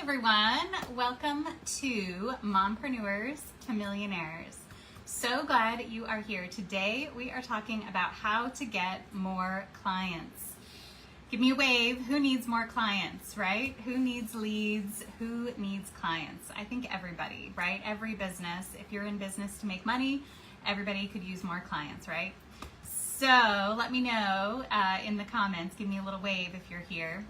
everyone. Welcome to Mompreneurs to Millionaires. So glad you are here. Today we are talking about how to get more clients. Give me a wave. Who needs more clients, right? Who needs leads? Who needs clients? I think everybody, right? Every business. If you're in business to make money, everybody could use more clients, right? So let me know in the comments. Give me a little wave if you're here.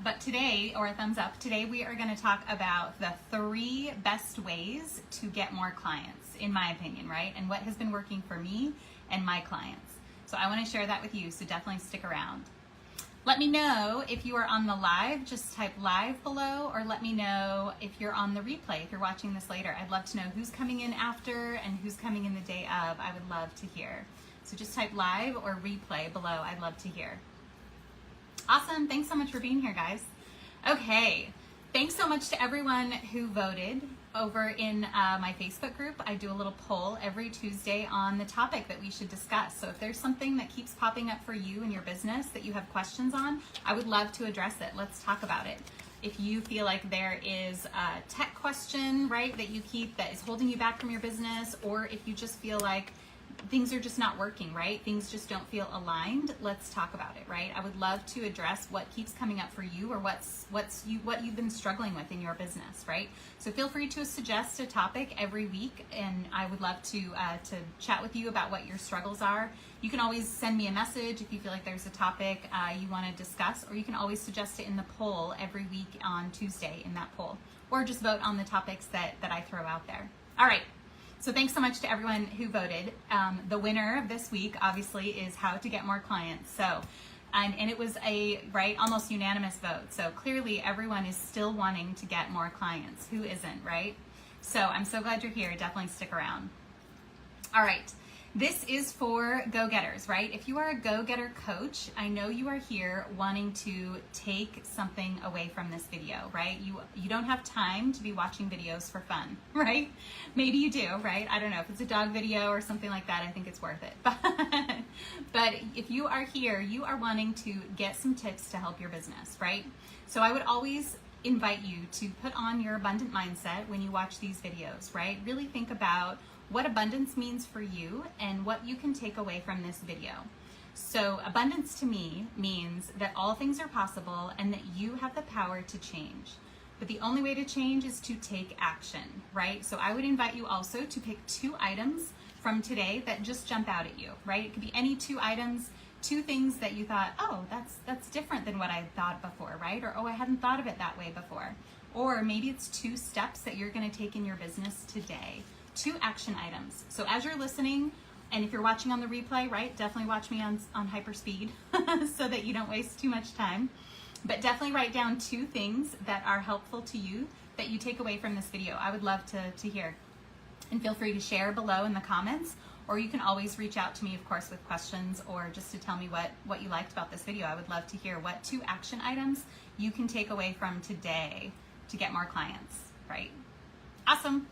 But today, or a thumbs up, today we are going to talk about the 3 best ways to get more clients, in my opinion, right? And what has been working for me and my clients. So I want to share that with you, so definitely stick around. Let me know if you are on the live, just type live below, or let me know if you're on the replay, if you're watching this later. I'd love to know who's coming in after and who's coming in the day of. I would love to hear. So just type live or replay below. I'd love to hear. Awesome. Thanks so much for being here, guys. Okay. Thanks so much to everyone who voted over in my Facebook group. I do a little poll every Tuesday on the topic that we should discuss. So if there's something that keeps popping up for you and your business that you have questions on, I would love to address it. Let's talk about it. If you feel like there is a tech question, right, that is holding you back from your business, or if you just feel like things are just not working, right? Things just don't feel aligned. Let's talk about it, right? I would love to address what keeps coming up for you, or what you've been struggling with in your business, right? So feel free to suggest a topic every week, and I would love to chat with you about what your struggles are. You can always send me a message if you feel like there's a topic you want to discuss, or you can always suggest it in the poll every week on Tuesday in that poll, or just vote on the topics that I throw out there. All right. So thanks so much to everyone who voted. The winner of this week, obviously, is how to get more clients. So, and it was almost unanimous vote. So clearly everyone is still wanting to get more clients. Who isn't, right? So I'm so glad you're here. Definitely stick around. All right. This is for go-getters, right? If you are a go-getter coach, I know you are here wanting to take something away from this video, right? You don't have time to be watching videos for fun, right? Maybe you do, right? I don't know. If it's a dog video or something like that, I think it's worth it. But if you are here, you are wanting to get some tips to help your business, right? So I would always invite you to put on your abundant mindset when you watch these videos, right? Really think about what abundance means for you and what you can take away from this video. So abundance to me means that all things are possible and that you have the power to change. But the only way to change is to take action, right? So I would invite you also to pick 2 items from today that just jump out at you, right? It could be any 2 items, 2 things that you thought, oh, that's different than what I thought before, right? Or, oh, I hadn't thought of it that way before. Or maybe it's 2 steps that you're going to take in your business today. 2 action items. So as you're listening, and if you're watching on the replay, right, definitely watch me on hyper speed so that you don't waste too much time. But definitely write down 2 things that are helpful to you that you take away from this video. I would love to hear. And feel free to share below in the comments, or you can always reach out to me, of course, with questions, or just to tell me what you liked about this video. I would love to hear what 2 action items you can take away from today to get more clients, right? Awesome.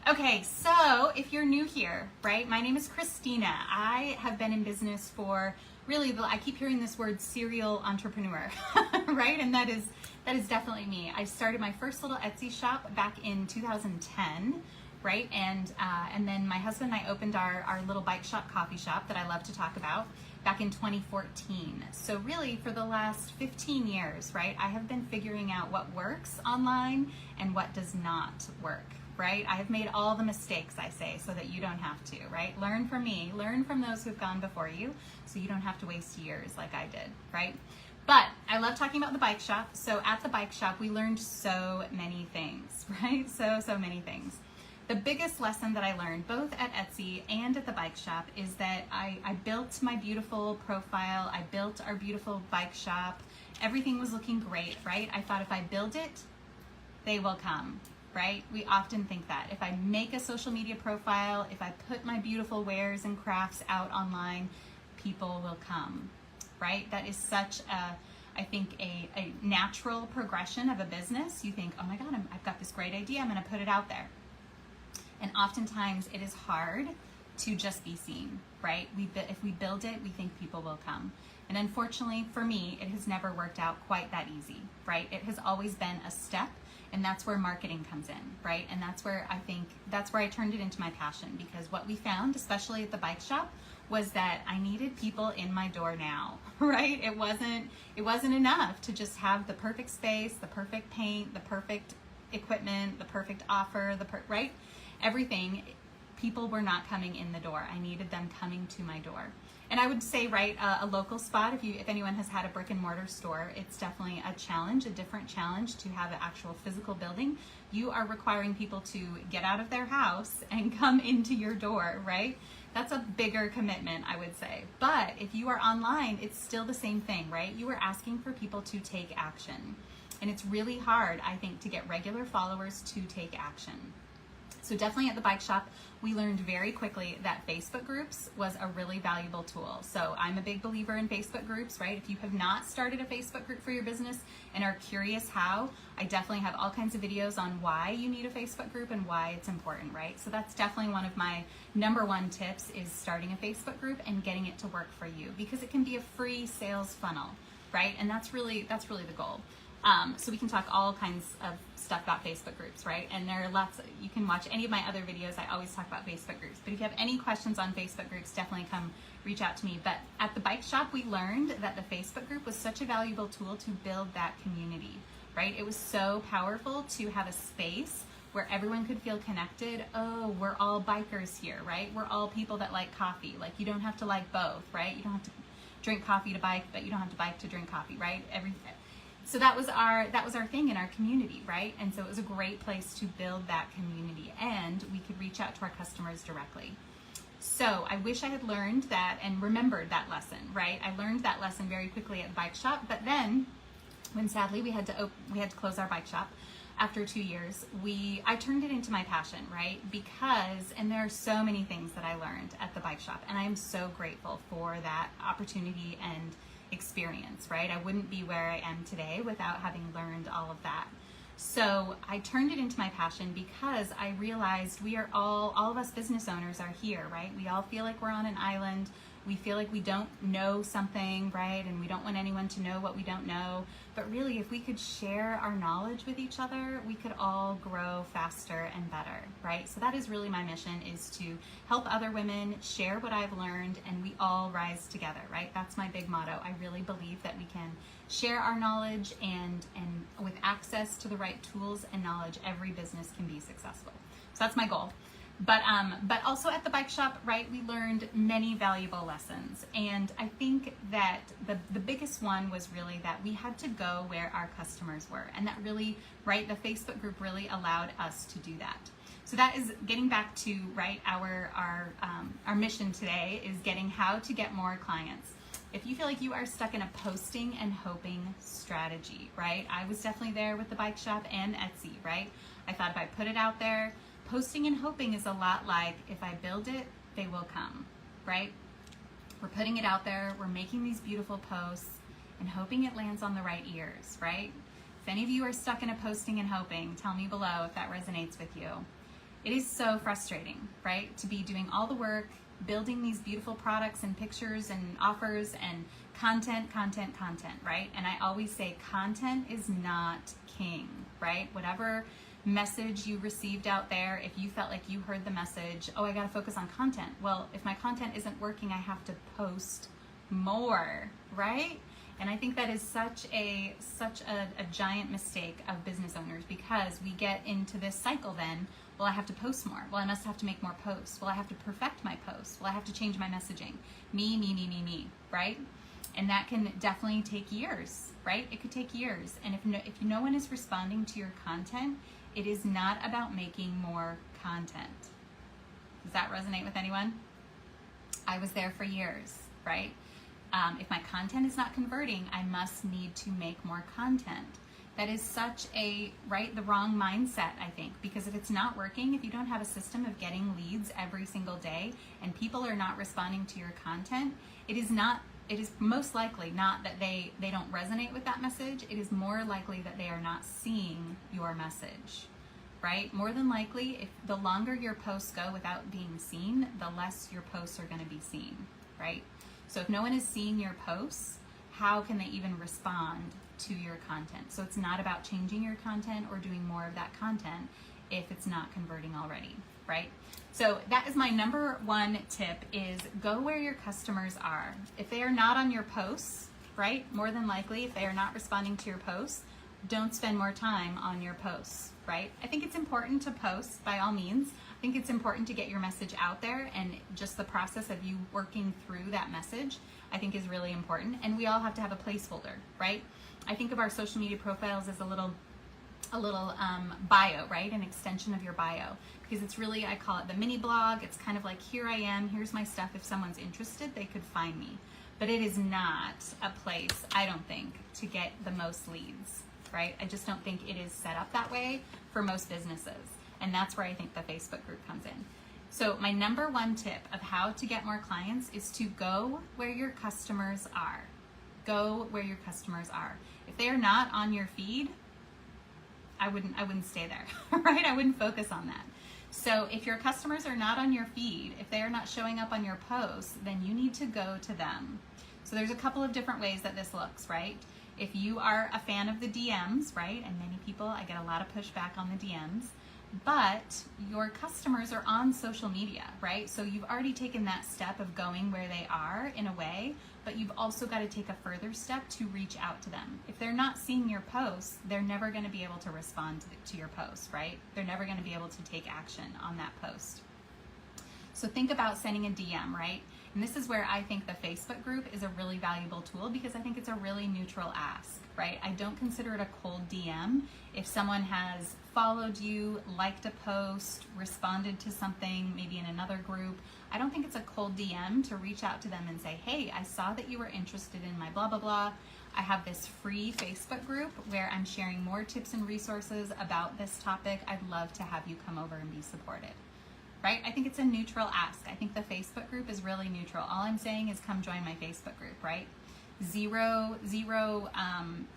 Okay, so if you're new here, right, my name is Christina. I have been in business for I keep hearing this word serial entrepreneur, right? And that is definitely me. I started my first little Etsy shop back in 2010, right? And then my husband and I opened our little bike shop, coffee shop that I love to talk about back in 2014. So really for the last 15 years, right, I have been figuring out what works online and what does not work. Right? I have made all the mistakes, I say, so that you don't have to, right? Learn from me, learn from those who've gone before you, so you don't have to waste years like I did, right? But I love talking about the bike shop. So at the bike shop, we learned so many things, right? So many things. The biggest lesson that I learned, both at Etsy and at the bike shop, is that I built my beautiful profile, I built our beautiful bike shop, everything was looking great, right? I thought if I build it, they will come. Right? We often think that. If I make a social media profile, if I put my beautiful wares and crafts out online, people will come, right? That is such I think a natural progression of a business. You think, oh my God, I've got this great idea, I'm going to put it out there. And oftentimes it is hard to just be seen, right? If we build it, we think people will come. And unfortunately for me, it has never worked out quite that easy, right? It has always been a step, and that's where marketing comes in, right? And that's where I turned it into my passion, because what we found, especially at the bike shop, was that I needed people in my door now, right? It wasn't enough to just have the perfect space, the perfect paint, the perfect equipment, the perfect offer, right? Everything. People were not coming in the door. I needed them coming to my door. And I would say, right, a local spot, if anyone has had a brick and mortar store, it's definitely a challenge, a different challenge to have an actual physical building. You are requiring people to get out of their house and come into your door, right? That's a bigger commitment, I would say. But if you are online, it's still the same thing, right? You are asking for people to take action. And it's really hard, I think, to get regular followers to take action. So definitely at the bike shop, we learned very quickly that Facebook groups was a really valuable tool. So I'm a big believer in Facebook groups, right? If you have not started a Facebook group for your business and are curious how, I definitely have all kinds of videos on why you need a Facebook group and why it's important, right? So that's definitely one of my #1 tips, is starting a Facebook group and getting it to work for you, because it can be a free sales funnel, right? And that's really the goal. So we can talk all kinds of stuff about Facebook groups, right? And there are lots, you can watch any of my other videos. I always talk about Facebook groups. But if you have any questions on Facebook groups, definitely come reach out to me. But at the bike shop, we learned that the Facebook group was such a valuable tool to build that community, right? It was so powerful to have a space where everyone could feel connected. Oh, we're all bikers here, right? We're all people that like coffee. Like, you don't have to like both, right? You don't have to drink coffee to bike, but you don't have to bike to drink coffee, right? So that was our thing in our community, right? And so it was a great place to build that community, and we could reach out to our customers directly. So I wish I had learned that and remembered that lesson, right? I learned that lesson very quickly at the bike shop, but then when sadly we had to close our bike shop after 2 years, I turned it into my passion, right? And there are so many things that I learned at the bike shop, and I am so grateful for that opportunity and experience, right? I wouldn't be where I am today without having learned all of that. So I turned it into my passion because I realized we are all of us business owners are here, right? We all feel like we're on an island. We feel like we don't know something, right? And we don't want anyone to know what we don't know. But really, if we could share our knowledge with each other, we could all grow faster and better, right? So that is really my mission, is to help other women share what I've learned, and we all rise together, right? That's my big motto. I really believe that we can share our knowledge, and with access to the right tools and knowledge, every business can be successful. So that's my goal. But also at the bike shop, right, we learned many valuable lessons. And I think that the biggest one was really that we had to go where our customers were. And that really, right, the Facebook group really allowed us to do that. So that is getting back to, right, our mission today is getting how to get more clients. If you feel like you are stuck in a posting and hoping strategy, right? I was definitely there with the bike shop and Etsy, right? I thought if I put it out there, posting and hoping is a lot like, if I build it, they will come, right? We're putting it out there, we're making these beautiful posts and hoping it lands on the right ears, right? If any of you are stuck in a posting and hoping, tell me below if that resonates with you. It is so frustrating, right? To be doing all the work, building these beautiful products and pictures and offers and content, right? And I always say content is not king, right? Whatever message you received out there, if you felt like you heard the message, oh, I got to focus on content. Well, if my content isn't working, I have to post more, right? And I think that is such a giant mistake of business owners, because we get into this cycle then, well, I have to post more. Well, I must have to make more posts. Well, I have to perfect my posts. Well, I have to change my messaging. Me, right? And that can definitely take years, right? It could take years. And if no one is responding to your content, it is not about making more content. Does that resonate with anyone? I was there for years, right? If my content is not converting, I must need to make more content. That is such the wrong mindset, I think, because if it's not working, if you don't have a system of getting leads every single day and people are not responding to your content, it is most likely not that they don't resonate with that message. It is more likely that they are not seeing your message, right? More than likely, if the longer your posts go without being seen, the less your posts are going to be seen, right? So if no one is seeing your posts, how can they even respond to your content? So it's not about changing your content or doing more of that content if it's not converting already, right? So that is my number one tip, is go where your customers are. If they are not on your posts, right, more than likely, if they are not responding to your posts, don't spend more time on your posts, right? I think it's important to post by all means. I think it's important to get your message out there, and just the process of you working through that message, I think, is really important. And we all have to have a placeholder, right? I think of our social media profiles as a little bio, right? An extension of your bio, because it's really, I call it the mini blog. It's kind of like, here I am, here's my stuff. If someone's interested, they could find me. But it is not a place, I don't think, to get the most leads, right? I just don't think it is set up that way for most businesses. And that's where I think the Facebook group comes in. So my number one tip of how to get more clients is to go where your customers are. Go where your customers are. If they are not on your feed, I wouldn't stay there, right? I wouldn't focus on that. So if your customers are not on your feed, if they are not showing up on your posts, then you need to go to them. So there's a couple of different ways that this looks, right? If you are a fan of the DMs, right? And many people, I get a lot of pushback on the DMs, but your customers are on social media, right? So you've already taken that step of going where they are in a way, but you've also got to take a further step to reach out to them. If they're not seeing your posts, they're never going to be able to respond to your post, right? They're never going to be able to take action on that post. So think about sending a DM, right? And this is where I think the Facebook group is a really valuable tool, because I think it's a really neutral ask, right? I don't consider it a cold DM. If someone has followed you, liked a post, responded to something, maybe in another group, I don't think it's a cold DM to reach out to them and say, hey, I saw that you were interested in my blah, blah, blah. I have this free Facebook group where I'm sharing more tips and resources about this topic. I'd love to have you come over and be supported. Right? I think it's a neutral ask. I think the Facebook group is really neutral. All I'm saying is come join my Facebook group, right? Zero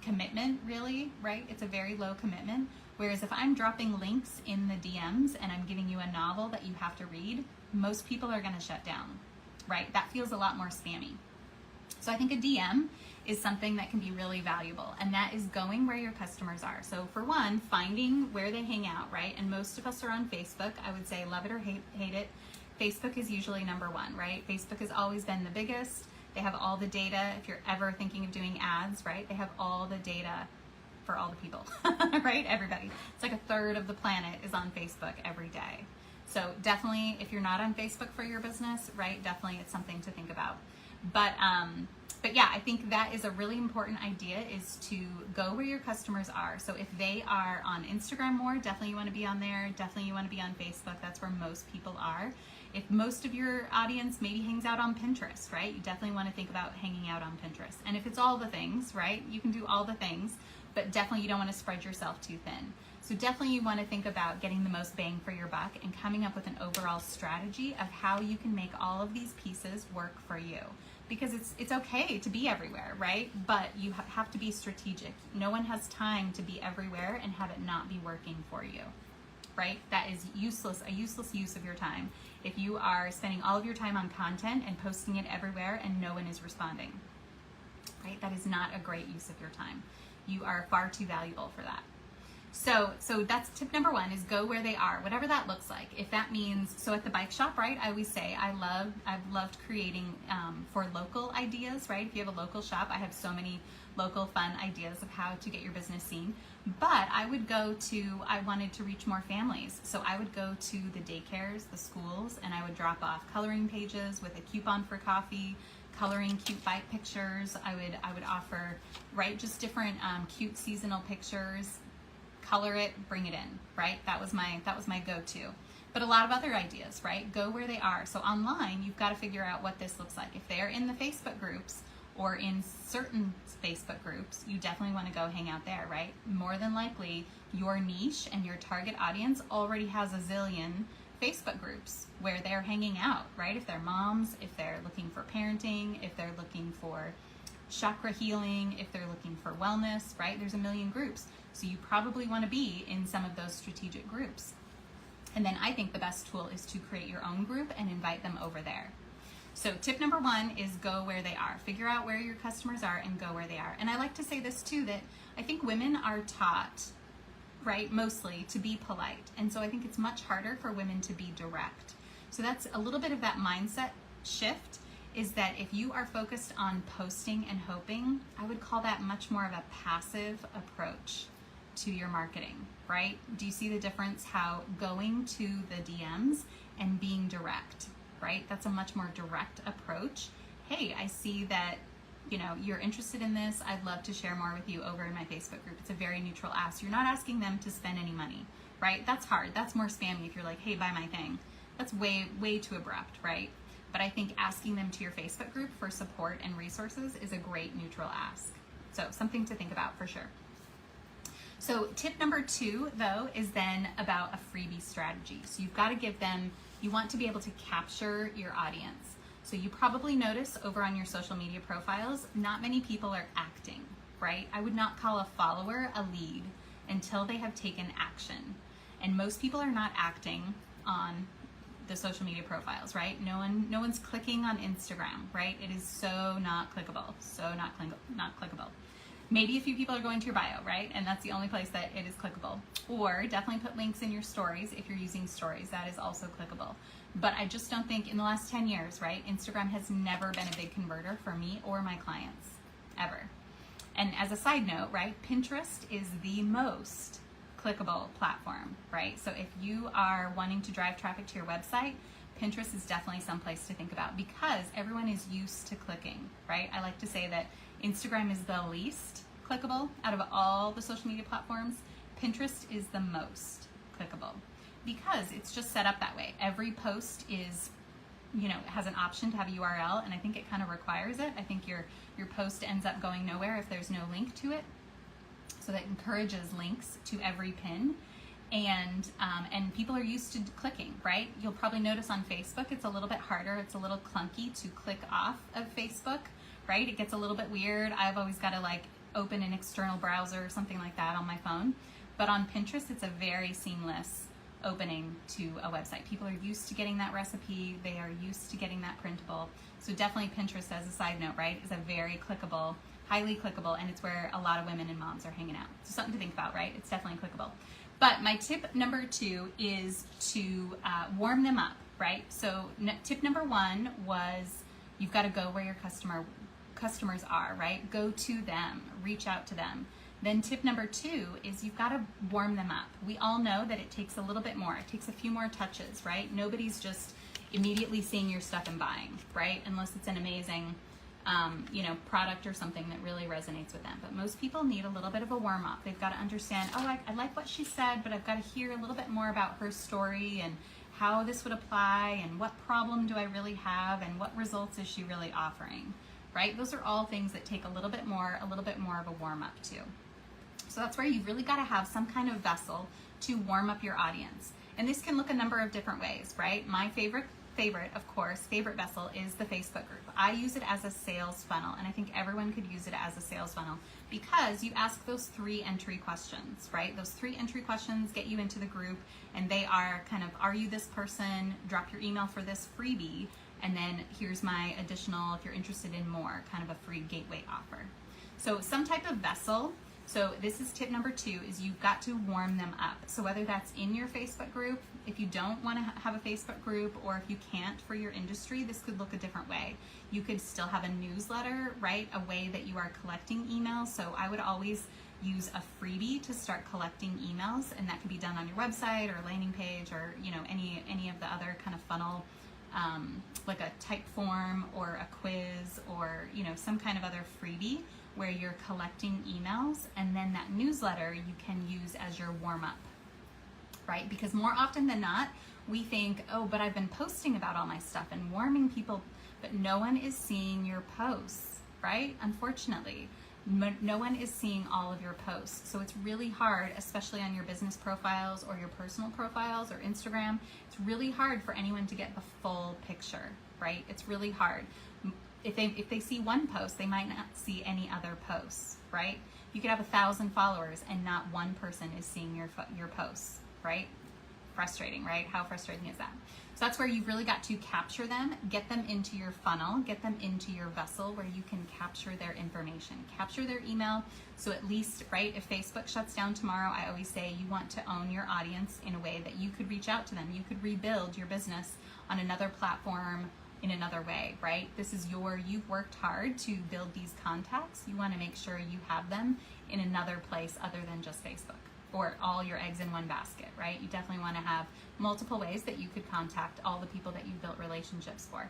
commitment, really, right? It's a very low commitment. Whereas if I'm dropping links in the DMs and I'm giving you a novel that you have to read, most people are going to shut down, right? That feels a lot more spammy. So I think a DM is something that can be really valuable, and that is going where your customers are. So for one, finding where they hang out, right? And most of us are on Facebook. I would say love it or hate it. Facebook is usually number one, right? Facebook has always been the biggest. They have all the data. If you're ever thinking of doing ads, right? They have all the data for all the people, right? Everybody. It's like a third of the planet is on Facebook every day. So definitely, if you're not on Facebook for your business, right? Definitely it's something to think about. But yeah, I think that is a really important idea, is to go where your customers are. So if they are on Instagram more, definitely you want to be on there. Definitely you want to be on Facebook. That's where most people are. If most of your audience maybe hangs out on Pinterest, right? You definitely want to think about hanging out on Pinterest. And if it's all the things, right? You can do all the things, but definitely you don't want to spread yourself too thin. So definitely you want to think about getting the most bang for your buck and coming up with an overall strategy of how you can make all of these pieces work for you. Because it's okay to be everywhere, right? But you have to be strategic. No one has time to be everywhere and have it not be working for you, right? That is useless, a useless use of your time. If you are spending all of your time on content and posting it everywhere and no one is responding, right? That is not a great use of your time. You are far too valuable for that. So that's tip number one, is go where they are, whatever that looks like. If that means, so at the bike shop, right, I always say I've loved creating for local ideas, right? If you have a local shop, I have so many local fun ideas of how to get your business seen. But I wanted to reach more families. So I would go to the daycares, the schools, and I would drop off coloring pages with a coupon for coffee, coloring cute bike pictures. I would offer, right, just different cute seasonal pictures. Color it, bring it in, right? That was my go-to. But a lot of other ideas, right? Go where they are. So online, you've got to figure out what this looks like. If they're in the Facebook groups or in certain Facebook groups, you definitely want to go hang out there, right? More than likely, your niche and your target audience already has a zillion Facebook groups where they're hanging out, right? If they're moms, if they're looking for parenting, if they're looking for chakra healing, if they're looking for wellness, right? There's a million groups. So you probably want to be in some of those strategic groups. And then I think the best tool is to create your own group and invite them over there. So tip number 1 is go where they are. Figure out where your customers are and go where they are. And I like to say this too, that I think women are taught, right, mostly to be polite. And so I think it's much harder for women to be direct. So that's a little bit of that mindset shift, is that if you are focused on posting and hoping, I would call that much more of a passive approach to your marketing, right? Do you see the difference how going to the DMs and being direct, right? That's a much more direct approach. Hey, I see that, you're interested in this. I'd love to share more with you over in my Facebook group. It's a very neutral ask. You're not asking them to spend any money, right? That's hard. That's more spammy if you're like, hey, buy my thing. That's way too abrupt, right? But I think asking them to your Facebook group for support and resources is a great neutral ask. So something to think about for sure. So tip number 2, though, is then about a freebie strategy. So you've got to give them, you want to be able to capture your audience. So you probably notice over on your social media profiles, not many people are acting, right? I would not call a follower a lead until they have taken action. And most people are not acting on the social media profiles, right? No one's clicking on Instagram, right? It is so not clickable, not clickable. Maybe a few people are going to your bio, right? And that's the only place that it is clickable. Or definitely put links in your stories if you're using stories. That is also clickable. But I just don't think in the last 10 years, right, Instagram has never been a big converter for me or my clients, ever. And as a side note, right, Pinterest is the most clickable platform, right? So if you are wanting to drive traffic to your website, Pinterest is definitely someplace to think about because everyone is used to clicking, right? I like to say that Instagram is the least clickable out of all the social media platforms. Pinterest is the most clickable because it's just set up that way. Every post is, has an option to have a URL, and I think it kind of requires it. I think your post ends up going nowhere if there's no link to it. So that encourages links to every pin. And people are used to clicking, right? You'll probably notice on Facebook it's a little bit harder. It's a little clunky to click off of Facebook, right? It gets a little bit weird. I've always got to open an external browser or something like that on my phone. But on Pinterest, it's a very seamless opening to a website. People are used to getting that recipe. They are used to getting that printable. So definitely Pinterest, as a side note, right, is a very clickable, highly clickable, and it's where a lot of women and moms are hanging out. So something to think about, right? It's definitely clickable. But my tip number 2 is to warm them up, right? So tip number 1 was you've got to go where your customers are, right? Go to them, reach out to them. Then tip number 2 is you've got to warm them up. We all know that it takes a little bit more. It takes a few more touches, right? Nobody's just immediately seeing your stuff and buying, right? Unless it's an amazing product or something that really resonates with them. But most people need a little bit of a warm up. They've got to understand, I like what she said, but I've got to hear a little bit more about her story and how this would apply and what problem do I really have and what results is she really offering, right? Those are all things that take a little bit more of a warm up too. So that's where you've really got to have some kind of vessel to warm up your audience. And this can look a number of different ways, right? My favorite vessel is the Facebook group. I use it as a sales funnel, and I think everyone could use it as a sales funnel because you ask those 3 entry questions, right? Those 3 entry questions get you into the group, and they are kind of, are you this person? Drop your email for this freebie, and then here's my additional, if you're interested in more, kind of a free gateway offer. So some type of vessel. So this is tip number 2, is you've got to warm them up. So whether that's in your Facebook group, if you don't want to have a Facebook group, or if you can't for your industry, this could look a different way. You could still have a newsletter, right? A way that you are collecting emails. So I would always use a freebie to start collecting emails, and that could be done on your website or landing page or any of the other kind of funnel, like a type form or a quiz or some kind of other freebie where you're collecting emails, and then that newsletter you can use as your warm-up, right? Because more often than not, we think, but I've been posting about all my stuff and warming people, but no one is seeing your posts, right? Unfortunately, no one is seeing all of your posts. So it's really hard, especially on your business profiles or your personal profiles or Instagram, it's really hard for anyone to get the full picture, right? It's really hard. if they see one post, they might not see any other posts, right? You could have 1,000 followers and not one person is seeing your posts, right? Frustrating, right? How frustrating is that? So that's where you've really got to capture them, get them into your funnel, get them into your vessel where you can capture their information, capture their email. So at least, right, if Facebook shuts down tomorrow, I always say you want to own your audience in a way that you could reach out to them. You could rebuild your business on another platform in another way, right? This is you've worked hard to build these contacts. You want to make sure you have them in another place other than just Facebook, or all your eggs in one basket, right? You definitely want to have multiple ways that you could contact all the people that you've built relationships for.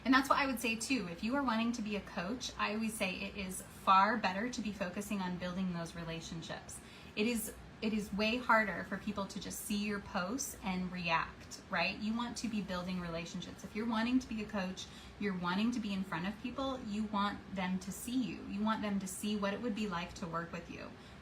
And that's what I would say too. If you are wanting to be a coach, I always say it is far better to be focusing on building those relationships. It is way harder for people to just see your posts and react, right? You want to be building relationships. If you're wanting to be a coach, you're wanting to be in front of people, you want them to see you. You want them to see what it would be like to work with you,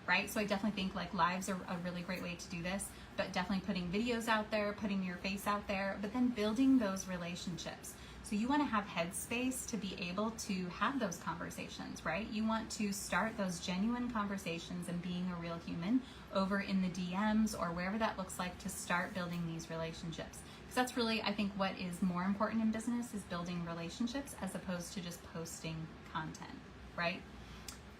right? So I definitely think like lives are a really great way to do this, but definitely putting videos out there, putting your face out there, but then building those relationships. So you want to have headspace to be able to have those conversations, right? You want to start those genuine conversations and being a real human over in the DMs or wherever that looks like to start building these relationships. Because that's really, I think, what is more important in business is building relationships as opposed to just posting content, right?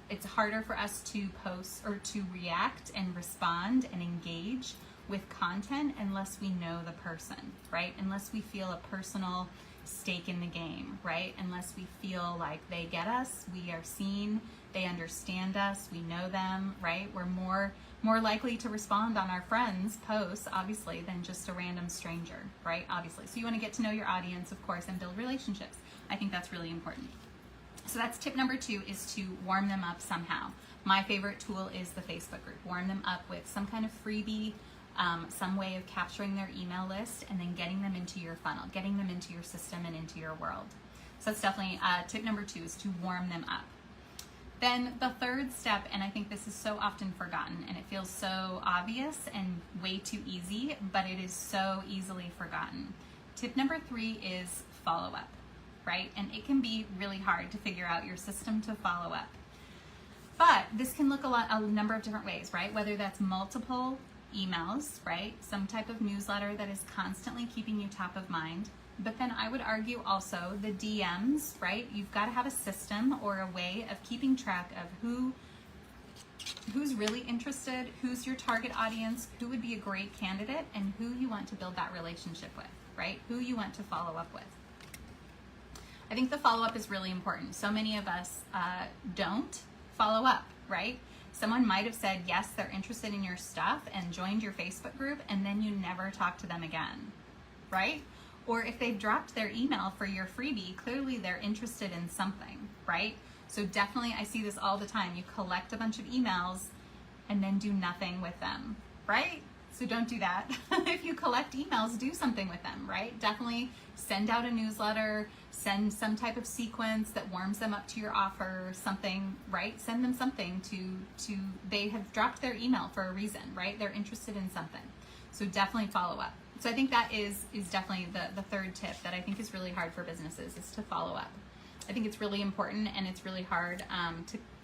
It's harder for us to post or to react and respond and engage with content unless we know the person, right? Unless we feel a personal stake in the game, right? Unless we feel like they get us, we are seen, they understand us, we know them, right? We're more likely to respond on our friends' posts, obviously, than just a random stranger, right? Obviously. So you want to get to know your audience, of course, and build relationships. I think that's really important. So that's tip number 2, is to warm them up somehow. My favorite tool is the Facebook group. Warm them up with some kind of freebie, some way of capturing their email list and then getting them into your funnel, getting them into your system and into your world. So that's definitely tip number 2, is to warm them up. Then the third step, and I think this is so often forgotten and it feels so obvious and way too easy, but it is so easily forgotten. Tip number 3 is follow up, right? And it can be really hard to figure out your system to follow up. But this can look a number of different ways, right? Whether that's multiple emails, right? Some type of newsletter that is constantly keeping you top of mind. But then I would argue also the DMs, right? You've got to have a system or a way of keeping track of who's really interested, who's your target audience, who would be a great candidate, and who you want to build that relationship with, right? Who you want to follow up with. I think the follow-up is really important. So many of us don't follow up, right? Someone might have said, yes, they're interested in your stuff and joined your Facebook group, and then you never talk to them again, right? Or if they've dropped their email for your freebie, clearly they're interested in something, right? So definitely, I see this all the time. You collect a bunch of emails and then do nothing with them, right? So don't do that. If you collect emails, do something with them, right? Definitely send out a newsletter, send some type of sequence that warms them up to your offer, something, right? Send them something to they have dropped their email for a reason, right? They're interested in something. So definitely follow up. So I think that is definitely the third tip that I think is really hard for businesses, is to follow up. I think it's really important, and it's really hard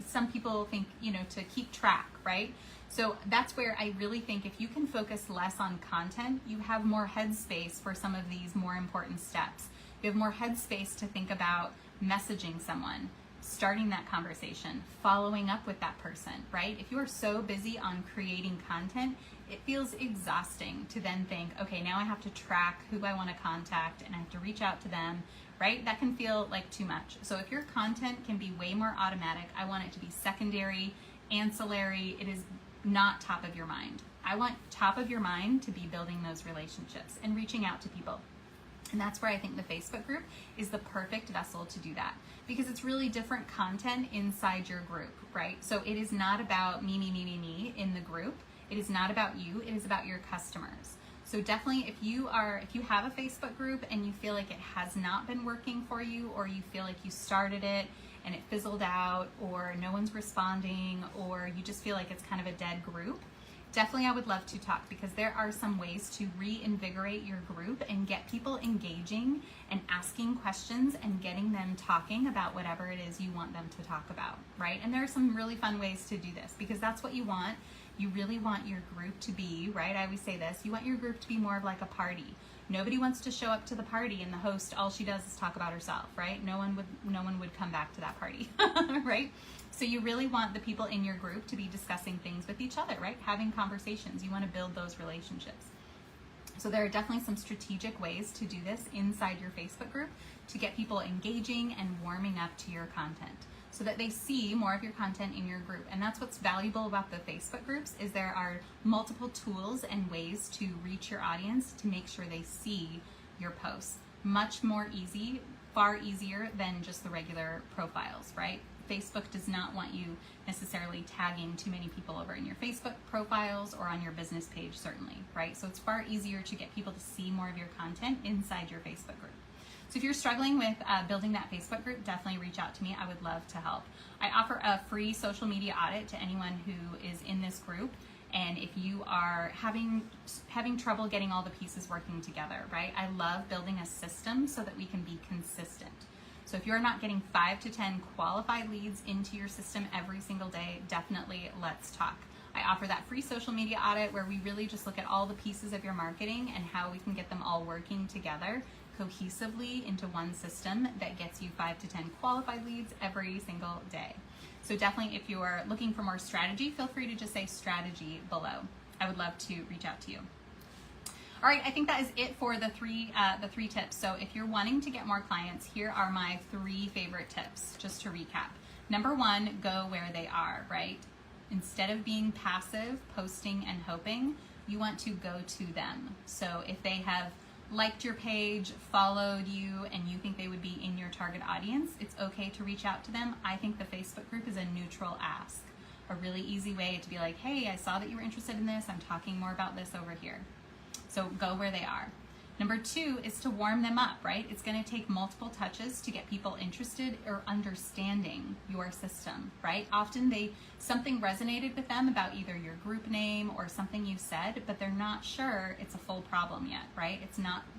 some people think, to keep track, right? So that's where I really think if you can focus less on content, you have more headspace for some of these more important steps. You have more headspace to think about messaging someone, starting that conversation, following up with that person, right? If you are so busy on creating content, it feels exhausting to then think, okay, now I have to track who I want to contact and I have to reach out to them, right? That can feel like too much. So if your content can be way more automatic, I want it to be secondary, ancillary. It is not top of your mind. I want top of your mind to be building those relationships and reaching out to people. And that's where I think the Facebook group is the perfect vessel to do that, because it's really different content inside your group, right? So it is not about me in the group. It is not about you. It is about your customers. So definitely if you have a Facebook group and you feel like it has not been working for you, or you feel like you started it and it fizzled out, or no one's responding, or you just feel like it's kind of a dead group, definitely I would love to talk, because there are some ways to reinvigorate your group and get people engaging and asking questions and getting them talking about whatever it is you want them to talk about, right? And there are some really fun ways to do this, because that's what you want. You really want your group to be, right? I always say this, you want your group to be more of like a party. Nobody wants to show up to the party and the host, all she does is talk about herself, right? No one would come back to that party, right? So you really want the people in your group to be discussing things with each other, right? Having conversations. You want to build those relationships. So there are definitely some strategic ways to do this inside your Facebook group to get people engaging and warming up to your content, so that they see more of your content in your group. And that's what's valuable about the Facebook groups, is there are multiple tools and ways to reach your audience to make sure they see your posts. Much more easy, far easier than just the regular profiles, right? Facebook does not want you necessarily tagging too many people over in your Facebook profiles or on your business page, certainly, right? So it's far easier to get people to see more of your content inside your Facebook group. So if you're struggling with building that Facebook group, definitely reach out to me. I would love to help. I offer a free social media audit to anyone who is in this group. And if you are having trouble getting all the pieces working together, right? I love building a system so that we can be consistent. So if you're not getting 5 to 10 qualified leads into your system every single day, definitely let's talk. I offer that free social media audit where we really just look at all the pieces of your marketing and how we can get them all working together cohesively into one system that gets you 5 to 10 qualified leads every single day. So definitely, if you're looking for more strategy, feel free to just say strategy below. I would love to reach out to you. All right, I think that is it for the three tips. So if you're wanting to get more clients, here are my 3 favorite tips, just to recap. Number 1, go where they are, right? Instead of being passive, posting and hoping, you want to go to them. So if they have liked your page, followed you, and you think they would be in your target audience, it's okay to reach out to them. I think the Facebook group is a neutral ask, a really easy way to be like, hey, I saw that you were interested in this. I'm talking more about this over here. So go where they are. Number 2 is to warm them up, right? It's going to take multiple touches to get people interested or understanding your system, right? Often something resonated with them about either your group name or something you said, but they're not sure it's a full problem yet, right?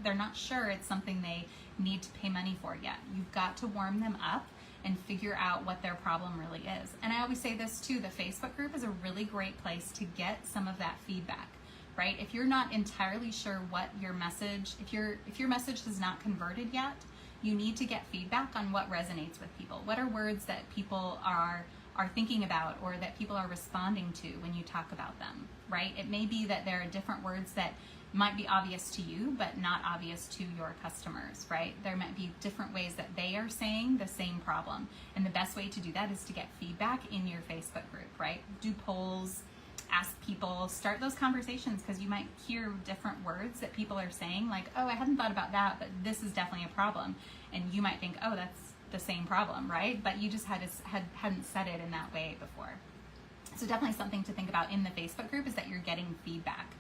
They're not sure it's something they need to pay money for yet. You've got to warm them up and figure out what their problem really is. And I always say this too, the Facebook group is a really great place to get some of that feedback. Right? If you're not entirely sure what your message, if your message has not converted yet, you need to get feedback on what resonates with people. What are words that people are thinking about or that people are responding to when you talk about them, right? It may be that there are different words that might be obvious to you, but not obvious to your customers, right? There might be different ways that they are saying the same problem. And the best way to do that is to get feedback in your Facebook group, right? Do polls, ask people, start those conversations, because you might hear different words that people are saying, like, oh, I hadn't thought about that, but this is definitely a problem. And you might think, oh, that's the same problem, right? But you just hadn't said it in that way before. So definitely something to think about in the Facebook group is that you're getting feedback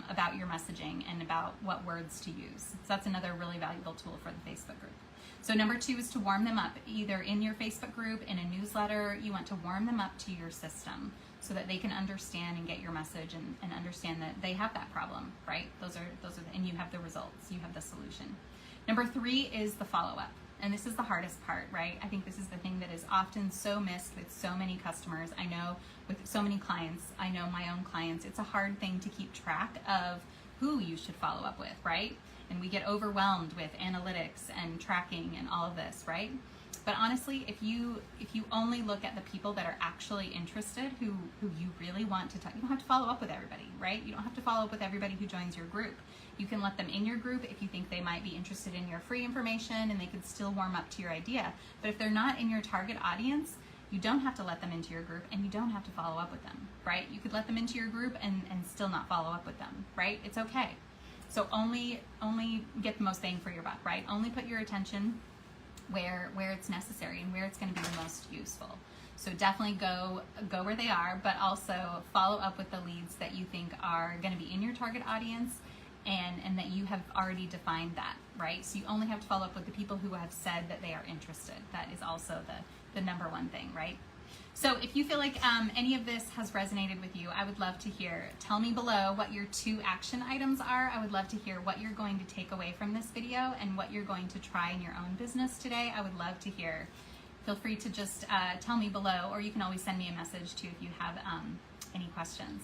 about your messaging and about what words to use. So that's another really valuable tool for the Facebook group. So number 2 is to warm them up, either in your Facebook group, in a newsletter. You want to warm them up to your system so that they can understand and get your message and understand that they have that problem, right? And you have the results, you have the solution. Number 3 is the follow-up. And this is the hardest part, right? I think this is the thing that is often so missed with so many customers. I know with so many clients, I know my own clients, it's a hard thing to keep track of who you should follow up with, right? And we get overwhelmed with analytics and tracking and all of this, right? But honestly, if you only look at the people that are actually interested, who you really want to talk, you don't have to follow up with everybody, right? You don't have to follow up with everybody who joins your group. You can let them in your group if you think they might be interested in your free information and they could still warm up to your idea. But if they're not in your target audience, you don't have to let them into your group and you don't have to follow up with them, right? You could let them into your group and still not follow up with them, right? It's okay. So only get the most bang for your buck, right? Only put your attention where it's necessary and where it's going to be the most useful. So definitely go where they are, but also follow up with the leads that you think are going to be in your target audience and that you have already defined that, right? So you only have to follow up with the people who have said that they are interested. That is also the number 1 thing, right? So if you feel like any of this has resonated with you, I would love to hear. Tell me below what your 2 action items are. I would love to hear what you're going to take away from this video and what you're going to try in your own business today. I would love to hear. Feel free to just tell me below, or you can always send me a message too if you have any questions.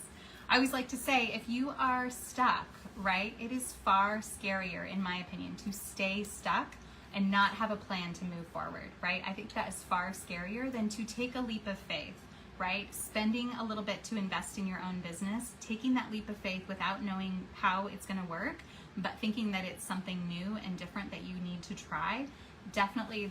I always like to say, if you are stuck, right, it is far scarier, in my opinion, to stay stuck and not have a plan to move forward, right? I think that is far scarier than to take a leap of faith, right? Spending a little bit to invest in your own business, taking that leap of faith without knowing how it's gonna work, but thinking that it's something new and different that you need to try. Definitely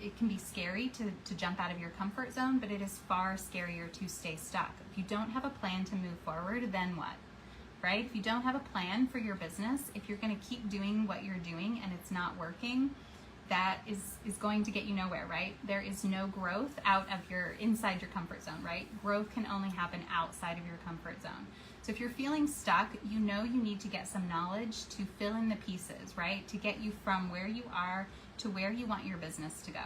it can be scary to jump out of your comfort zone, but it is far scarier to stay stuck. If you don't have a plan to move forward, then what? Right? If you don't have a plan for your business, if you're going to keep doing what you're doing and it's not working, that is going to get you nowhere, right? There is no growth inside your comfort zone, right? Growth can only happen outside of your comfort zone. So if you're feeling stuck, you know you need to get some knowledge to fill in the pieces, right? To get you from where you are to where you want your business to go.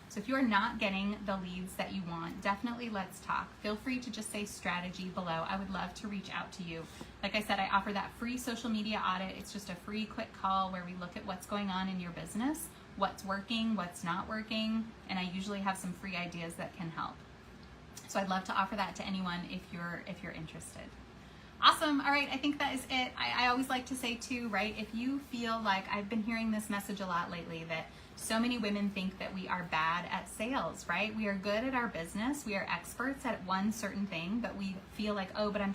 So if you're not getting the leads that you want, definitely let's talk. Feel free to just say strategy below. I would love to reach out to you. Like I said, I offer that free social media audit. It's just a free quick call where we look at what's going on in your business, what's working, what's not working, and I usually have some free ideas that can help. So I'd love to offer that to anyone if you're interested. Awesome. All right, I think that is it. I always like to say too, right, if you feel like, I've been hearing this message a lot lately, that so many women think that we are bad at sales, right? We are good at our business. We are experts at one certain thing, but we feel like, oh, but I'm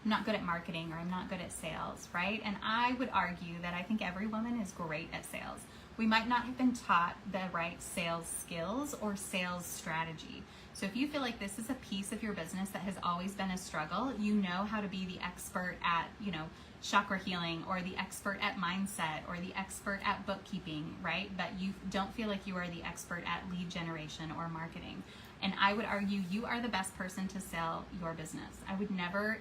not good at marketing, or I'm not good at sales, right? And I would argue that I think every woman is great at sales. We might not have been taught the right sales skills or sales strategy. So if you feel like this is a piece of your business that has always been a struggle, you know how to be the expert at, chakra healing, or the expert at mindset, or the expert at bookkeeping, right? But you don't feel like you are the expert at lead generation or marketing. And I would argue you are the best person to sell your business. I would never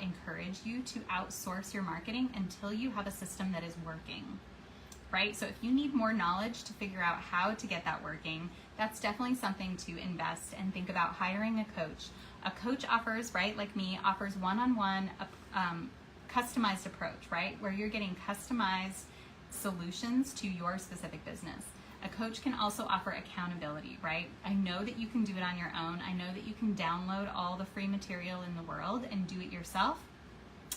encourage you to outsource your marketing until you have a system that is working, right? So if you need more knowledge to figure out how to get that working, that's definitely something to invest and think about hiring a coach. A coach offers, right, like me, offers one-on-one customized approach, right, where you're getting customized solutions to your specific business. A coach can also offer accountability, right? I know that you can do it on your own. I know that you can download all the free material in the world and do it yourself,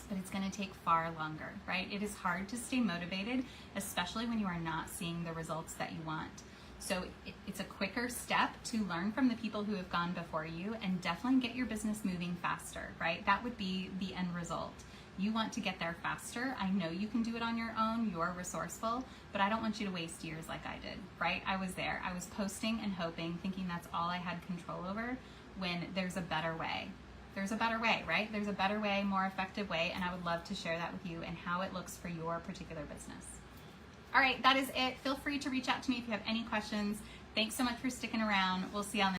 but it's going to take far longer, right? It is hard to stay motivated, especially when you are not seeing the results that you want. So it's a quicker step to learn from the people who have gone before you and definitely get your business moving faster, right? That would be the end result. You want to get there faster. I know you can do it on your own. You're resourceful, but I don't want you to waste years like I did, right? I was there. I was posting and hoping, thinking that's all I had control over, when there's a better way. There's a better way, right? There's a better way, more effective way, and I would love to share that with you and how it looks for your particular business. All right, that is it. Feel free to reach out to me if you have any questions. Thanks so much for sticking around. We'll see you on the